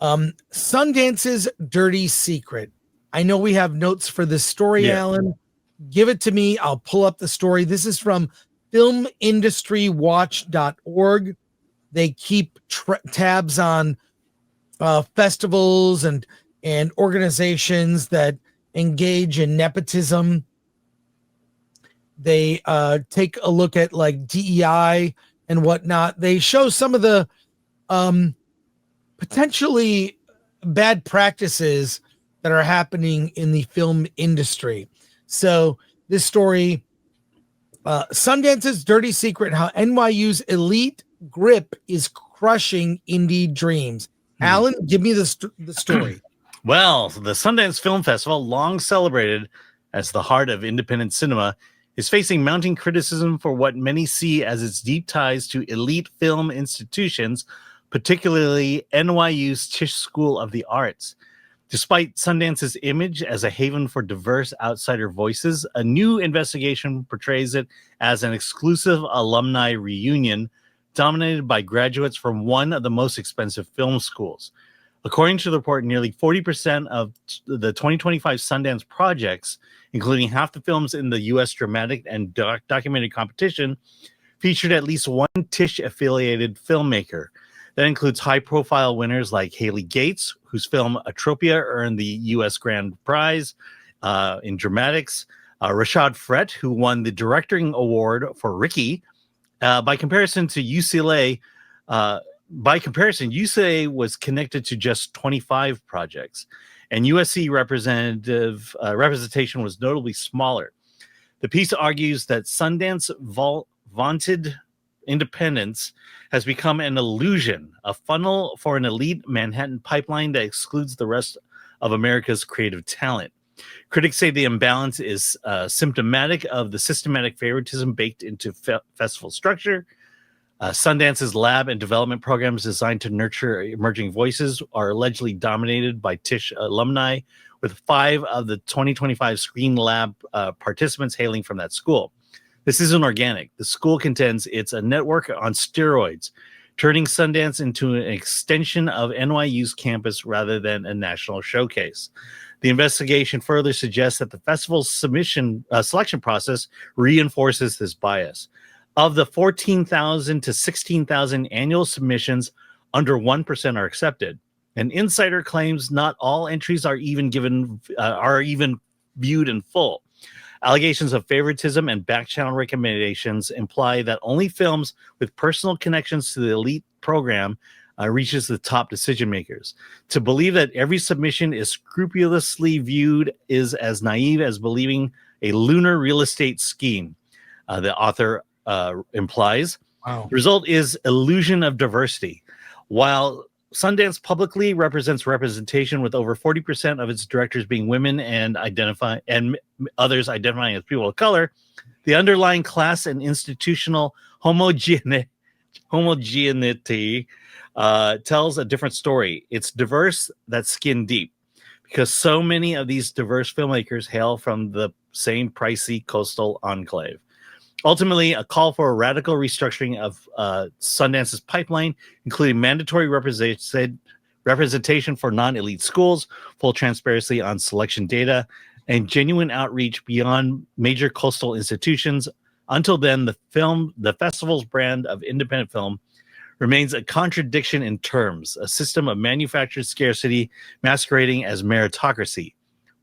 Sundance's dirty secret. I know we have notes for this story, Alan. Give it to me. I'll pull up the story. This is from filmindustrywatch.org. They keep tabs on festivals and organizations that engage in nepotism. They take a look at like DEI and whatnot. They show some of the potentially bad practices that are happening in the film industry. So this story, Sundance's dirty secret, how NYU's elite grip is crushing indie dreams. Alan, give me the story. Well, the Sundance Film Festival, long celebrated as the heart of independent cinema, is facing mounting criticism for what many see as its deep ties to elite film institutions, particularly NYU's Tisch School of the Arts. Despite Sundance's image as a haven for diverse outsider voices, a new investigation portrays it as an exclusive alumni reunion dominated by graduates from one of the most expensive film schools. According to the report, nearly 40% of the 2025 Sundance projects, including half the films in the U.S. dramatic and documentary competition, featured at least one Tisch-affiliated filmmaker. That includes high-profile winners like Haley Gates, whose film Atropia earned the U.S. Grand Prize in dramatics, Rashad Frett, who won the Directing Award for Ricky. By comparison, UCLA was connected to just 25 projects, and USC representation was notably smaller. The piece argues that Sundance vaunted independence has become an illusion, a funnel for an elite Manhattan pipeline that excludes the rest of America's creative talent. Critics say the imbalance is symptomatic of the systematic favoritism baked into festival structure. Sundance's lab and development programs designed to nurture emerging voices are allegedly dominated by Tisch alumni, with 5 of the 2025 Screen Lab participants hailing from that school. This isn't organic. The school contends it's a network on steroids, turning Sundance into an extension of NYU's campus rather than a national showcase. The investigation further suggests that the festival's selection process reinforces this bias. Of the 14,000 to 16,000 annual submissions, under 1% are accepted. And Insider claims not all entries are even viewed in full. Allegations of favoritism and back-channel recommendations imply that only films with personal connections to the elite program reaches the top decision makers. To believe that every submission is scrupulously viewed is as naive as believing a lunar real estate scheme, the author implies. Wow. The result is illusion of diversity. While Sundance publicly represents representation, with over 40% of its directors being women and others identifying as people of color, the underlying class and institutional homogeneity tells a different story. It's diverse, that's skin deep, because so many of these diverse filmmakers hail from the same pricey coastal enclave. Ultimately, a call for a radical restructuring of Sundance's pipeline, including mandatory representation for non-elite schools, full transparency on selection data, and genuine outreach beyond major coastal institutions. Until then, the festival's brand of independent film remains a contradiction in terms, a system of manufactured scarcity masquerading as meritocracy,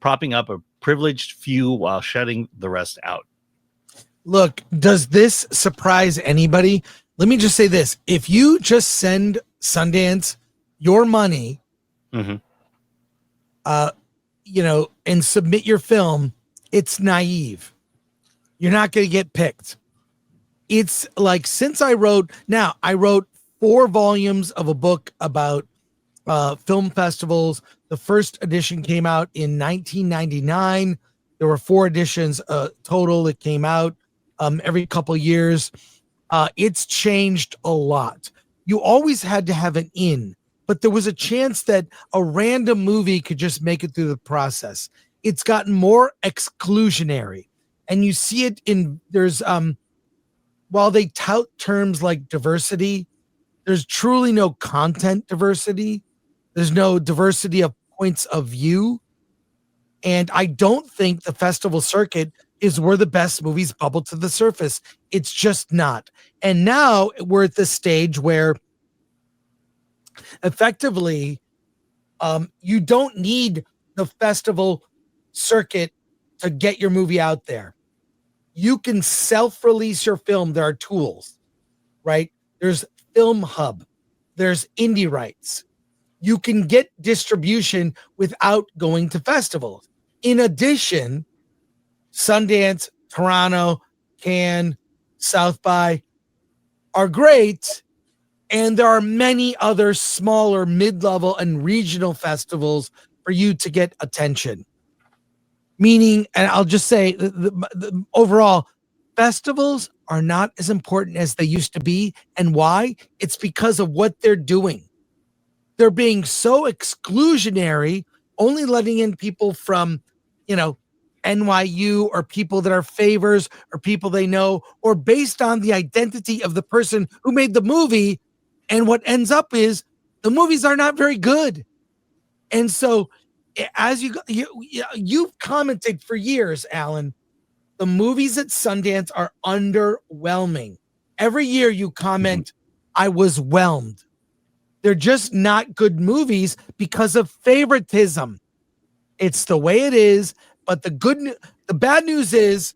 propping up a privileged few while shutting the rest out. Look, does this surprise anybody? Let me just say this. If you just send Sundance your money, and submit your film, it's naive. You're not going to get picked. It's like, since I wrote 4 volumes of a book about film festivals. The first edition came out in 1999. There were 4 editions total that came out every couple years. It's changed a lot. You always had to have an in, but there was a chance that a random movie could just make it through the process. It's gotten more exclusionary, and you see it there's while they tout terms like diversity, there's truly no content diversity. There's no diversity of points of view. And I don't think the festival circuit is where the best movies bubble to the surface. It's just not. And now we're at this stage where effectively you don't need the festival circuit to get your movie out there. You can self-release your film. There are tools, right? There's Film Hub. There's Indie Rights. You can get distribution without going to festivals. In addition, Sundance, Toronto, Cannes, South by are great. And there are many other smaller, mid-level, and regional festivals for you to get attention. Meaning, and I'll just say, the overall, festivals are not as important as they used to be. And why? It's because of what they're doing. They're being so exclusionary, only letting in people from, NYU or people that are favors or people they know, or based on the identity of the person who made the movie. And what ends up is the movies are not very good. And so as you've commented for years, Alan, the movies at Sundance are underwhelming. Every year you comment, I was whelmed. They're just not good movies because of favoritism. It's the way it is. But the bad news is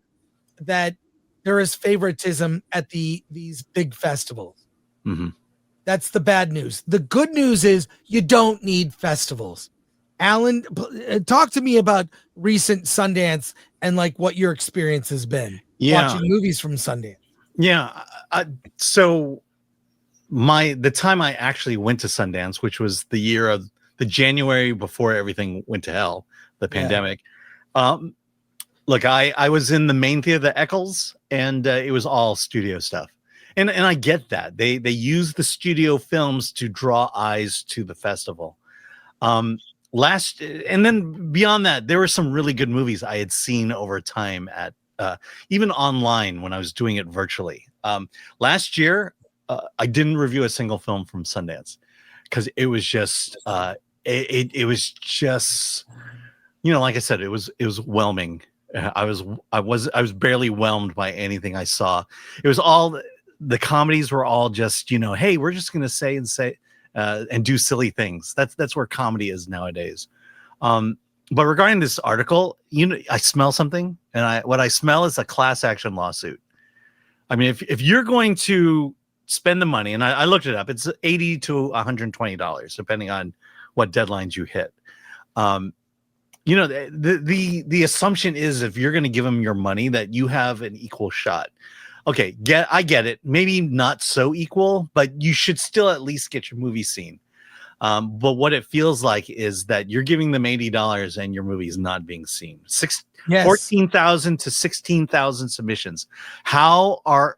that there is favoritism at these big festivals. Mm-hmm. That's the bad news. The good news is you don't need festivals. Alan, talk to me about recent Sundance and like what your experience has been watching movies from Sundance. Yeah. So the time I actually went to Sundance, which was the year of the January before everything went to hell, the pandemic. Look, I was in the main theater, the Eccles, and it was all studio stuff. And I get that. They use the studio films to draw eyes to the festival. And then beyond that, there were some really good movies I had seen over time at even online when I was doing it virtually. Last year, I didn't review a single film from Sundance because it was just it was just, like I said, it was whelming. I was barely whelmed by anything I saw. It was all the comedies were all just, hey, we're just going to say and do silly things. That's where comedy is nowadays. But regarding this article, I smell something, and what I smell is a class action lawsuit. I mean, if you're going to spend the money, and I looked it up, it's $80 to $120, depending on what deadlines you hit. The assumption is if you're going to give them your money that you have an equal shot. Okay, I get it. Maybe not so equal, but you should still at least get your movie seen. But what it feels like is that you're giving them $80 and your movie is not being seen. 14,000 to 16,000 submissions. How are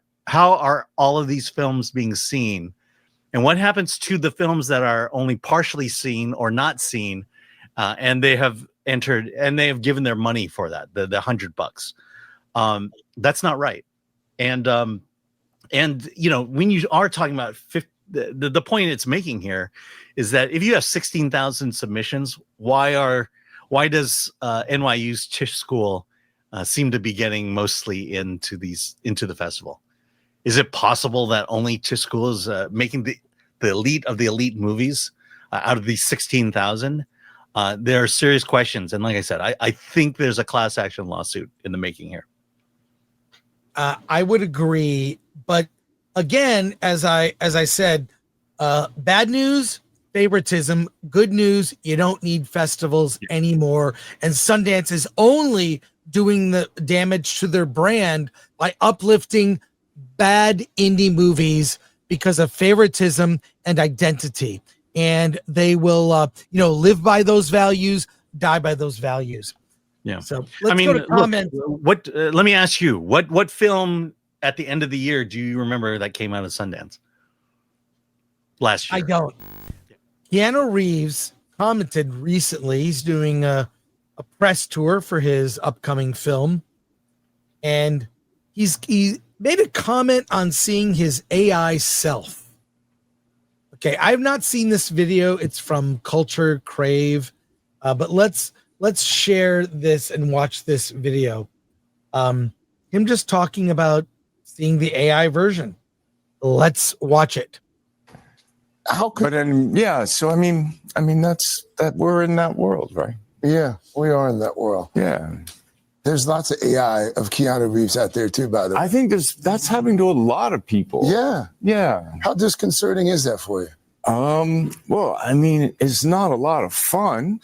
all of these films being seen? And what happens to the films that are only partially seen or not seen, and they have entered and they have given their money for that, the $100? That's not right. And when you are talking about the point it's making here is that if you have 16,000 submissions, why does NYU's Tisch School seem to be getting mostly into the festival? Is it possible that only Tisch School is making the elite of the elite movies out of these 16,000? There are serious questions, and like I said, I think there's a class action lawsuit in the making here. I would agree, but again, as I said, bad news, favoritism. Good news, you don't need festivals anymore. And Sundance is only doing the damage to their brand by uplifting bad indie movies because of favoritism and identity. And they will, live by those values, die by those values. Yeah. So let's go to comments. Let me ask you, what film at the end of the year do you remember that came out of Sundance last year? I don't. Keanu Reeves commented recently. He's doing a press tour for his upcoming film, and he made a comment on seeing his AI self. Okay, I've not seen this video. It's from Culture Crave, but let's share this and watch this video. Him just talking about seeing the AI version. Let's watch it. How could? But then, yeah. So I mean, that's that we're in that world, right? Yeah, we are in that world. Yeah. There's lots of AI of Keanu Reeves out there too, by the way. I think that's happening to a lot of people. Yeah. Yeah. How disconcerting is that for you? Well, I mean, it's not a lot of fun.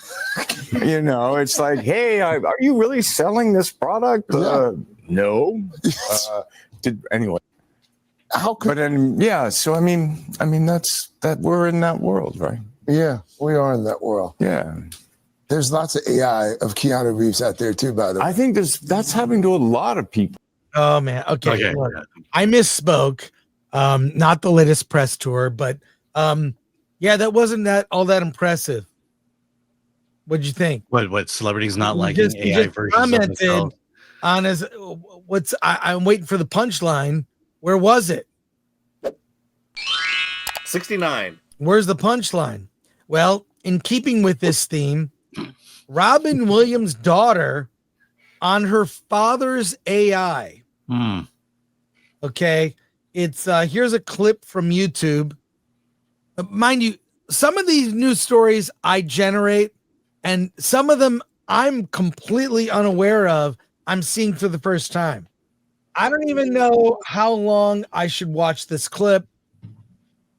You know, it's like, hey, are you really selling this product? Yeah. No. Anyway. How could? But then, yeah. So I mean, that's that we're in that world, right? Yeah, we are in that world. Yeah. There's lots of AI of Keanu Reeves out there too, by the way. I think that's happening to a lot of people. Oh man. Okay. Look, I misspoke. Not the latest press tour, but yeah, that wasn't all that impressive. What'd you think? What celebrities not You liking just AI versions of commented themselves? on his I'm waiting for the punchline. Where was it? 69. Where's the punchline? Well, in keeping with this theme, Robin Williams' daughter on her father's AI. Okay. It's here's a clip from YouTube. Mind you, some of these news stories I generate, and some of them I'm completely unaware of. I'm seeing for the first time. I don't even know how long I should watch this clip,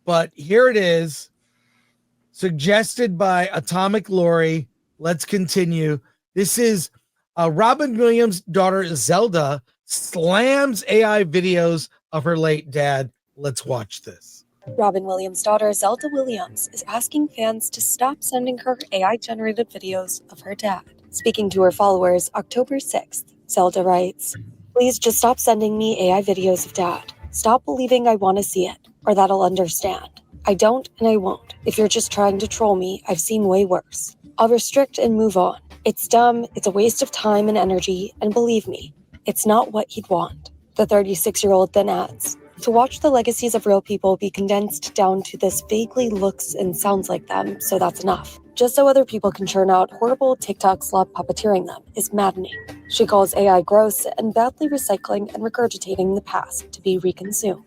but here it is, suggested by Atomic Lori. Let's continue. This is Robin Williams' daughter Zelda slams AI videos of her late dad. Let's watch this. Robin Williams' daughter Zelda Williams is asking fans to stop sending her AI-generated videos of her dad. Speaking to her followers October 6th, Zelda writes, "Please just stop sending me AI videos of dad. Stop believing I want to see it, or that I'll understand. I don't and I won't. If you're just trying to troll me, I've seen way worse. I'll restrict and move on. It's dumb, it's a waste of time and energy, and believe me, it's not what he'd want." The 36-year-old then adds, "To watch the legacies of real people be condensed down to this vaguely looks and sounds like them, so that's enough. Just so other people can churn out horrible TikTok slop puppeteering them is maddening." She calls AI gross and badly recycling and regurgitating the past to be reconsumed,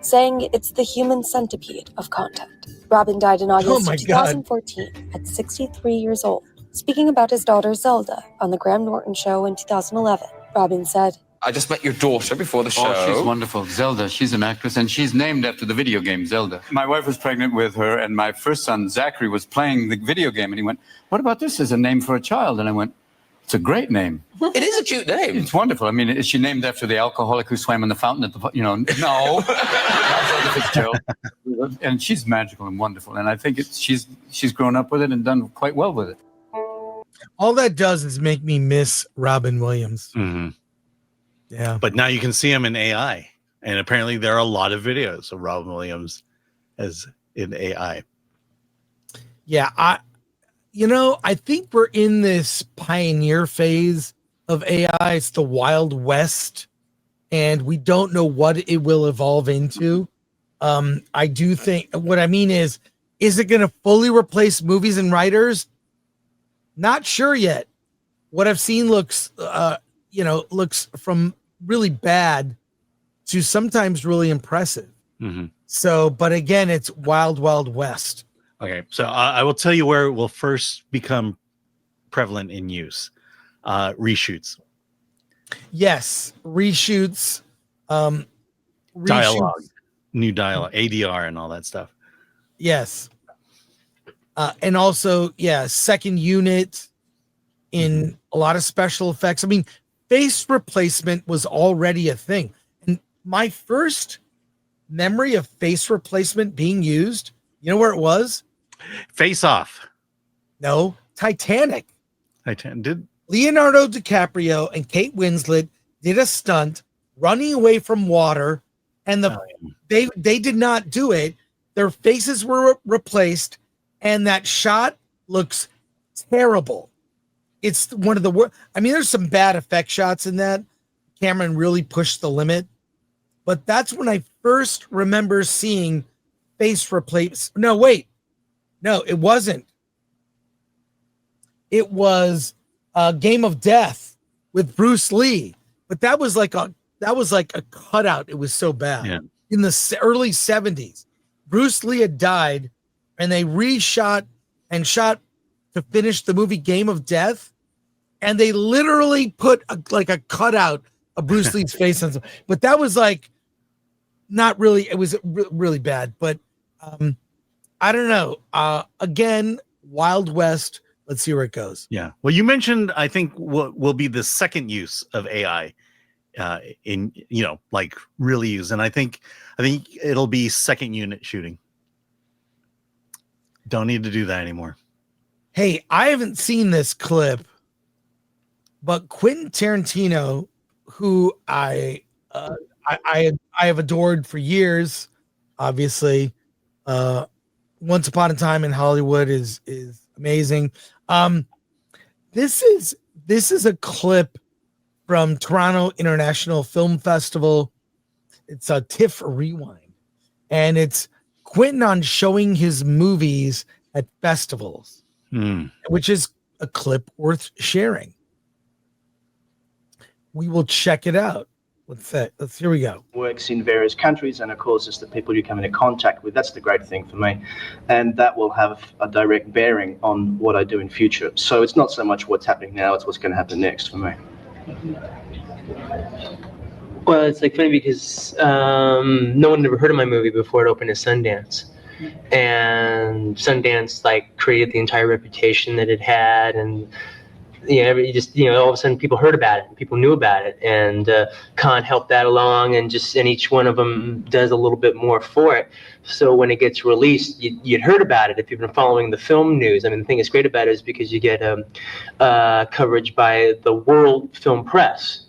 saying it's the human centipede of content. Robin died in August 2014 at 63 years old. Speaking about his daughter Zelda on the Graham Norton show in 2011, Robin said, "I just met your daughter before the show." Oh, she's wonderful. Zelda, she's an actress, and she's named after the video game Zelda. My wife was pregnant with her, and my first son, Zachary, was playing the video game, and he went, "What about this as a name for a child?" And I went, "It's a great name." It is a cute name. It's wonderful. I mean, is she named after the alcoholic who swam in the fountain at the, no. Not Zelda Fitzgerald. And she's magical and wonderful, and I think she's grown up with it and done quite well with it. All that does is make me miss Robin Williams. Mm-hmm. Yeah. But now you can see him in AI. And apparently there are a lot of videos of Robin Williams as in AI. Yeah. I think we're in this pioneer phase of AI. It's the Wild West, and we don't know what it will evolve into. I do think what I mean is it going to fully replace movies and writers? Not sure yet. What I've seen looks from really bad to sometimes really impressive. Mm-hmm. So, but again, it's wild, wild west. Okay. So I will tell you where it will first become prevalent in use. Reshoots. Yes. Reshoots. Dialogue. New dialogue. ADR and all that stuff. Yes. And also, second unit in a lot of special effects. I mean, face replacement was already a thing. And my first memory of face replacement being used, you know where it was? Face Off. No, Titanic. Did Leonardo DiCaprio and Kate Winslet did a stunt running away from water, and they did not do it. Their faces were replaced, and that shot looks terrible. It's one of the worst. I mean, there's some bad effect shots in that. Cameron really pushed the limit, but that's when I first remember seeing face replace. No, wait. No, it wasn't. It was Game of Death with Bruce Lee, but that was like a cutout. It was so bad. Yeah. In the early 70s, Bruce Lee had died, and they reshot and shot to finish the movie Game of Death, and they literally put a cutout of Bruce Lee's face on. But that was like not really. It was really bad. But I don't know. Again, Wild West. Let's see where it goes. Yeah. Well, you mentioned, I think, what will be the second use of AI in, like really use. And I think it'll be second unit shooting. Don't need to do that anymore. Hey, I haven't seen this clip, but Quentin Tarantino, who I have adored for years, obviously, Once Upon a Time in Hollywood is amazing. This is a clip from Toronto International Film Festival. It's a TIFF Rewind, and it's Quentin on showing his movies at festivals, which is a clip worth sharing. We will check it out. Here we go. Works in various countries, and of course it's the people you come into contact with. That's the great thing for me, and that will have a direct bearing on what I do in future. So it's not so much what's happening now, it's what's going to happen next for me. Well, it's like funny because no one had ever heard of my movie before it opened at Sundance, and Sundance like created the entire reputation that it had, and all of a sudden people heard about it, people knew about it, and Khan helped that along, and each one of them does a little bit more for it. So when it gets released, you'd heard about it if you've been following the film news. I mean, the thing that's great about it is because you get coverage by the world film press.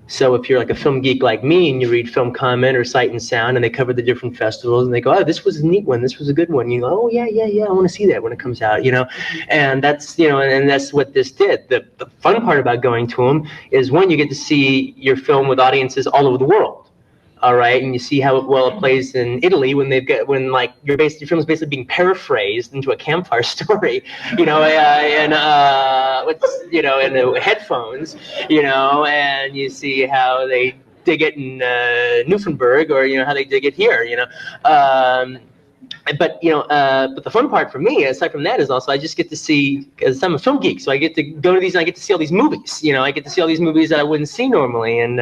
So if you're like a film geek like me and you read Film Comment or Sight and Sound and they cover the different festivals and they go, oh, this was a neat one, this was a good one. You go, oh, yeah, I want to see that when it comes out, And that's, and that's what this did. The fun part about going to them is, one, you get to see your film with audiences all over the world. All right, and you see how well it plays in Italy when your film is basically being paraphrased into a campfire story, and the headphones, and you see how they dig it in Newfoundland, or how they dig it here, But the fun part for me, aside from that, is also I just get to see, because I'm a film geek, so I get to go to these and I get to see all these movies. I get to see all these movies that I wouldn't see normally. And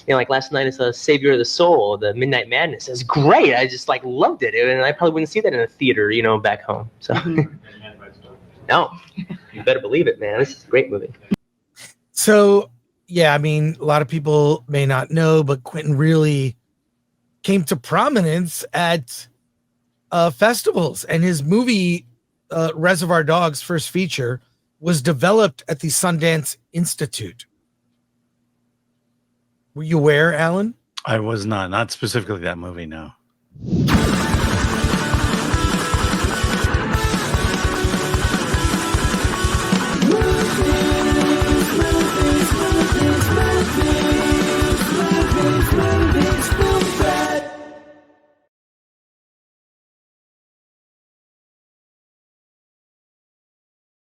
like last night, I saw Savior of the Soul, the Midnight Madness. It was great. I just loved it, and I probably wouldn't see that in a theater, back home. So no, you better believe it, man. This is a great movie. So yeah, I mean, a lot of people may not know, but Quentin really came to prominence at festivals, and his movie Reservoir Dogs, first feature, was developed at the Sundance Institute. Were you aware, Alan? I was not specifically that movie. No.